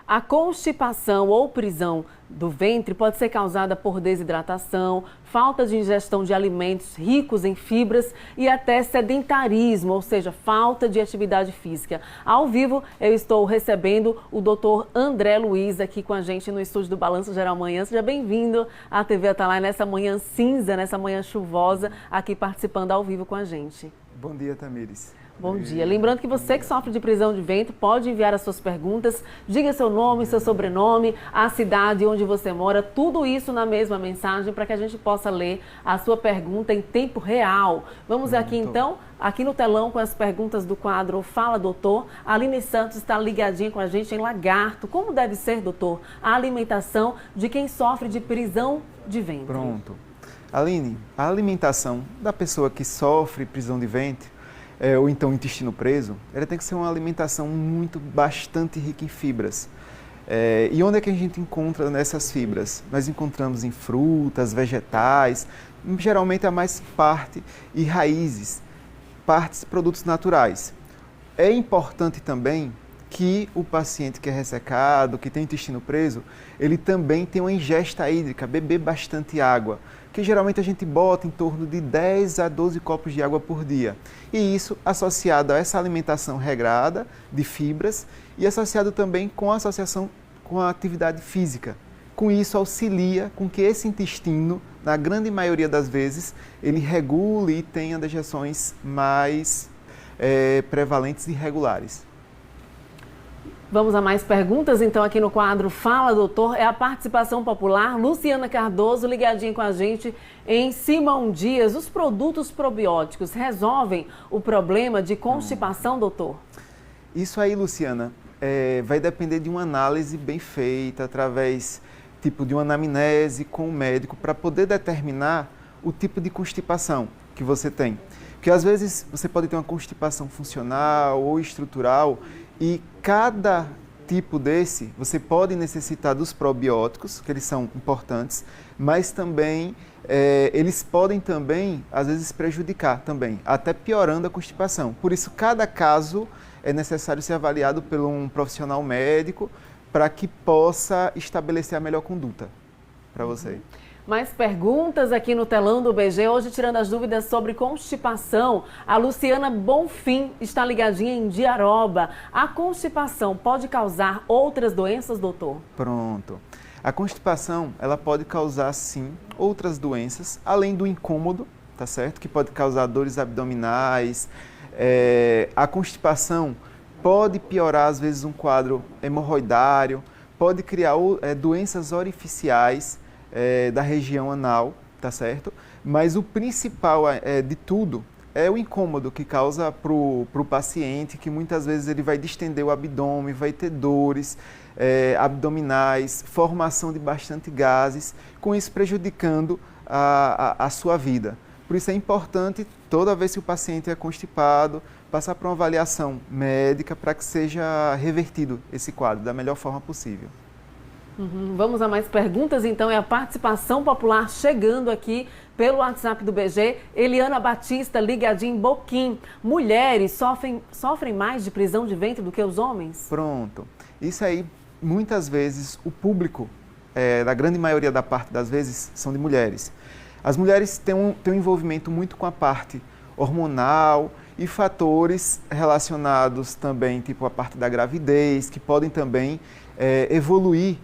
A constipação ou prisão do ventre pode ser causada por desidratação, falta de ingestão de alimentos ricos em fibras e até sedentarismo, ou seja, falta de atividade física. Ao vivo, eu estou recebendo o Dr. André Luiz aqui com a gente no estúdio do Balanço Geral Manhã. Seja bem-vindo à TV Atalaia nessa manhã cinza, nessa manhã chuvosa, aqui participando ao vivo com a gente. Bom dia, Tamires. Bom dia. Lembrando que você que sofre de prisão de ventre pode enviar as suas perguntas. Diga seu nome, seu sobrenome, a cidade onde você mora, tudo isso na mesma mensagem para que a gente possa ler a sua pergunta em tempo real. Vamos aqui então, aqui no telão com as perguntas do quadro Fala Doutor. A Aline Santos está ligadinha com a gente em Lagarto. Como deve ser, doutor, a alimentação de quem sofre de prisão de ventre? Pronto. Aline, a alimentação da pessoa que sofre prisão de ventre, ou então intestino preso, ela tem que ser uma alimentação bastante rica em fibras. E onde é que a gente encontra nessas fibras? Nós encontramos em frutas, vegetais, geralmente a mais parte, e raízes, produtos naturais. É importante também que o paciente que é ressecado, que tem intestino preso, ele também tem uma ingesta hídrica, beber bastante água, que geralmente a gente bota em torno de 10 a 12 copos de água por dia. E isso associado a essa alimentação regrada de fibras e associado também com a associação com a atividade física. Com isso auxilia com que esse intestino, na grande maioria das vezes, ele regule e tenha digestões mais prevalentes e regulares. Vamos a mais perguntas, então, aqui no quadro Fala Doutor. É a participação popular. Luciana Cardoso, ligadinha com a gente em Simão Dias. Os produtos probióticos resolvem o problema de constipação, doutor? Isso aí, Luciana, vai depender de uma análise bem feita, através de uma anamnese com o médico, para poder determinar o tipo de constipação que você tem. Porque às vezes você pode ter uma constipação funcional ou estrutural, e cada tipo desse, você pode necessitar dos probióticos, que eles são importantes, mas também eles podem também, às vezes, prejudicar também, até piorando a constipação. Por isso, cada caso é necessário ser avaliado por um profissional médico para que possa estabelecer a melhor conduta para você. Mais perguntas aqui no telão do BG, hoje tirando as dúvidas sobre constipação. A Luciana Bonfim está ligadinha em Diaroba. A constipação pode causar outras doenças, doutor? Pronto. A constipação, ela pode causar, sim, outras doenças, além do incômodo, tá certo? Que pode causar dores abdominais. A constipação pode piorar, às vezes, um quadro hemorroidário, pode criar doenças orificiais, da região anal, tá certo? Mas o principal de tudo é o incômodo que causa para o paciente, que muitas vezes ele vai distender o abdômen, vai ter dores abdominais, formação de bastante gases, com isso prejudicando a sua vida. Por isso é importante, toda vez que o paciente é constipado, passar por uma avaliação médica para que seja revertido esse quadro da melhor forma possível. Vamos a mais perguntas, então. É a participação popular chegando aqui pelo WhatsApp do BG. Eliana Batista, ligadinha em Boquim. Mulheres sofrem mais de prisão de ventre do que os homens? Pronto. Isso aí, muitas vezes, o público, da grande maioria da parte das vezes, são de mulheres. As mulheres têm um envolvimento muito com a parte hormonal e fatores relacionados também, tipo a parte da gravidez, que podem também evoluir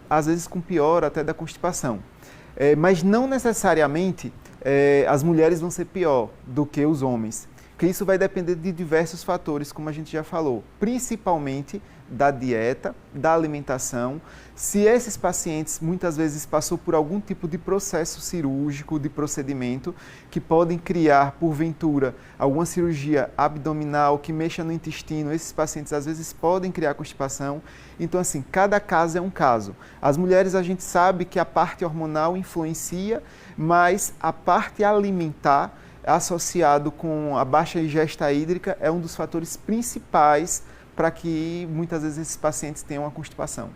às vezes com pior até da constipação. Mas não necessariamente as mulheres vão ser pior do que os homens, porque isso vai depender de diversos fatores, como a gente já falou, principalmente da dieta, da alimentação. Se esses pacientes muitas vezes passou por algum tipo de processo cirúrgico, de procedimento, que podem criar, porventura, alguma cirurgia abdominal que mexa no intestino, esses pacientes às vezes podem criar constipação. Então, assim, cada caso é um caso. As mulheres, a gente sabe que a parte hormonal influencia, mas a parte alimentar, associado com a baixa ingesta hídrica, é um dos fatores principais para que muitas vezes esses pacientes tenham uma constipação.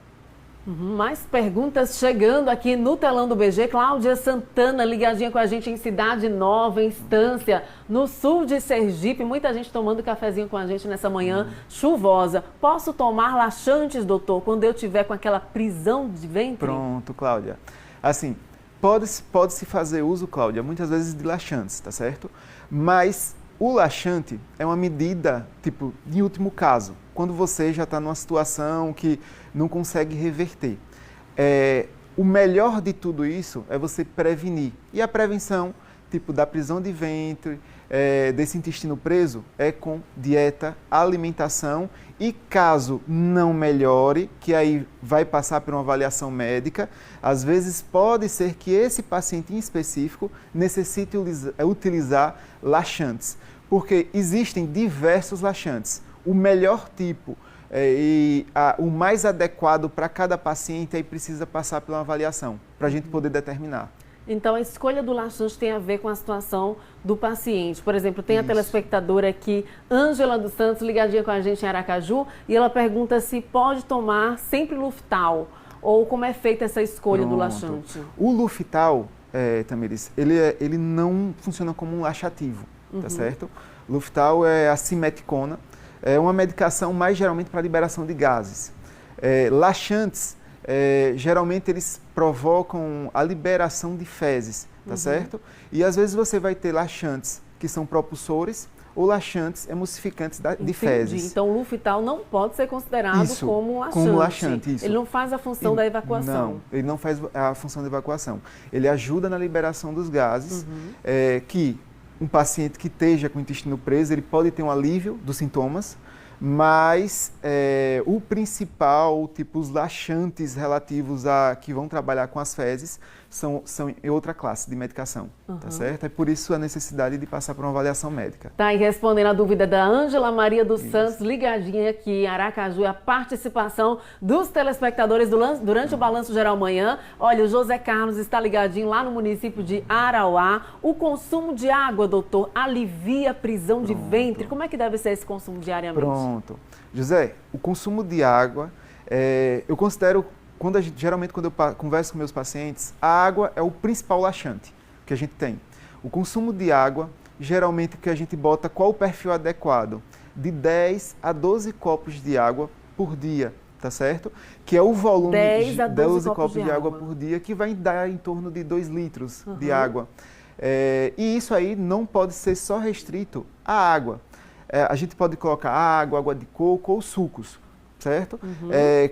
Mais perguntas chegando aqui no telão do BG. Cláudia Santana, ligadinha com a gente em Cidade Nova, em Estância, no sul de Sergipe. Muita gente tomando cafezinho com a gente nessa manhã chuvosa. Posso tomar laxantes, doutor, quando eu tiver com aquela prisão de ventre? Pronto, Cláudia. Assim, pode-se fazer uso, Cláudia, muitas vezes de laxantes, tá certo? Mas o laxante é uma medida, tipo, de último caso, quando você já está numa situação que não consegue reverter. O melhor de tudo isso é você prevenir. E a prevenção, tipo, da prisão de ventre, desse intestino preso, é com dieta, alimentação e caso não melhore, que aí vai passar por uma avaliação médica, às vezes pode ser que esse paciente em específico necessite utilizar laxantes, porque existem diversos laxantes. O melhor tipo o mais adequado para cada paciente aí precisa passar por uma avaliação, para a gente poder determinar. Então, a escolha do laxante tem a ver com a situação do paciente. Por exemplo, tem a telespectadora aqui, Ângela dos Santos, ligadinha com a gente em Aracaju, e ela pergunta se pode tomar sempre Luftal, ou como é feita essa escolha do laxante. O Luftal, Tamiris, ele não funciona como um laxativo, tá certo? Luftal é a simeticona, é uma medicação mais geralmente para liberação de gases. Laxantes, geralmente eles provocam a liberação de fezes, tá certo? E às vezes você vai ter laxantes que são propulsores ou laxantes emulsificantes de fezes. Então o Luftal não pode ser considerado como um laxante. Como laxante, isso. Ele não faz a função da evacuação. Não, ele não faz a função da evacuação. Ele ajuda na liberação dos gases, que um paciente que esteja com o intestino preso, ele pode ter um alívio dos sintomas, mas o principal, tipo os laxantes relativos a que vão trabalhar com as fezes, são em outra classe de medicação, tá certo? É por isso a necessidade de passar por uma avaliação médica. Tá, e respondendo a dúvida da Ângela Maria dos Santos, ligadinha aqui em Aracaju, a participação dos telespectadores durante o Balanço Geral amanhã. Olha, o José Carlos está ligadinho lá no município de Arauá. O consumo de água, doutor, alivia a prisão de ventre? Como é que deve ser esse consumo diariamente? Pronto. José, o consumo de água, eu considero, geralmente quando eu converso com meus pacientes, a água é o principal laxante que a gente tem. O consumo de água, geralmente que a gente bota qual o perfil adequado? De 10 a 12 copos de água por dia, tá certo? Que é o volume 10 a 12 copos de água por dia, que vai dar em torno de 2 litros de água. E isso aí não pode ser só restrito à água. A gente pode colocar água de coco ou sucos, certo?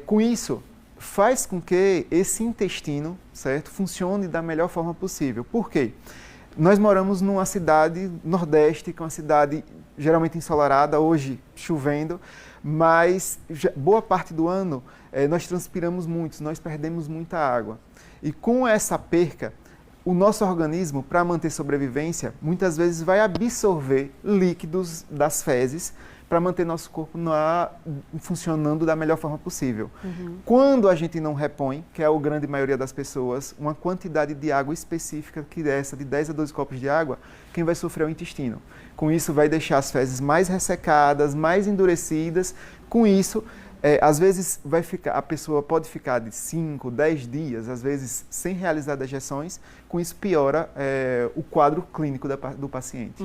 Com isso, faz com que esse intestino, certo, funcione da melhor forma possível. Por quê? Nós moramos numa cidade nordeste, que é uma cidade geralmente ensolarada, hoje chovendo, mas boa parte do ano nós transpiramos muito, nós perdemos muita água. E com essa perca, o nosso organismo, para manter sobrevivência, muitas vezes vai absorver líquidos das fezes para manter nosso corpo funcionando da melhor forma possível. Quando a gente não repõe, que é a grande maioria das pessoas, uma quantidade de água específica, que é essa de 10 a 12 copos de água, quem vai sofrer é o intestino. Com isso, vai deixar as fezes mais ressecadas, mais endurecidas. Com isso, às vezes a pessoa pode ficar de 5, 10 dias, às vezes sem realizar dejeções, com isso piora o quadro clínico do paciente.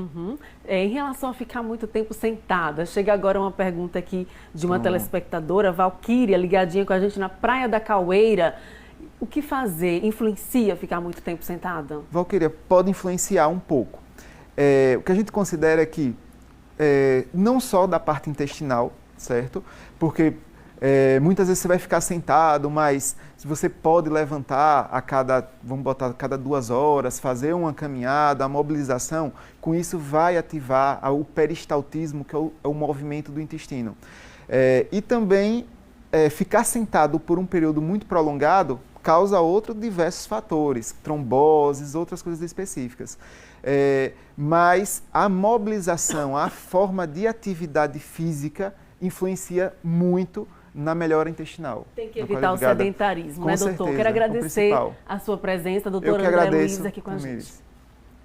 Em relação a ficar muito tempo sentada, chega agora uma pergunta aqui de uma telespectadora, Valquíria, ligadinha com a gente na Praia da Caueira. O que fazer? Influencia ficar muito tempo sentada? Valquíria, pode influenciar um pouco. O que a gente considera é que não só da parte intestinal, certo? Porque muitas vezes você vai ficar sentado, mas se você pode levantar vamos botar a cada 2 horas, fazer uma caminhada, a mobilização, com isso vai ativar o peristaltismo, que é o movimento do intestino. E também ficar sentado por um período muito prolongado causa diversos fatores, tromboses, outras coisas específicas. Mas a mobilização, a forma de atividade física influencia muito na melhora intestinal. Tem que evitar o sedentarismo, né, doutor? Certeza, quero agradecer a sua presença, doutora André Luiz, aqui com a gente.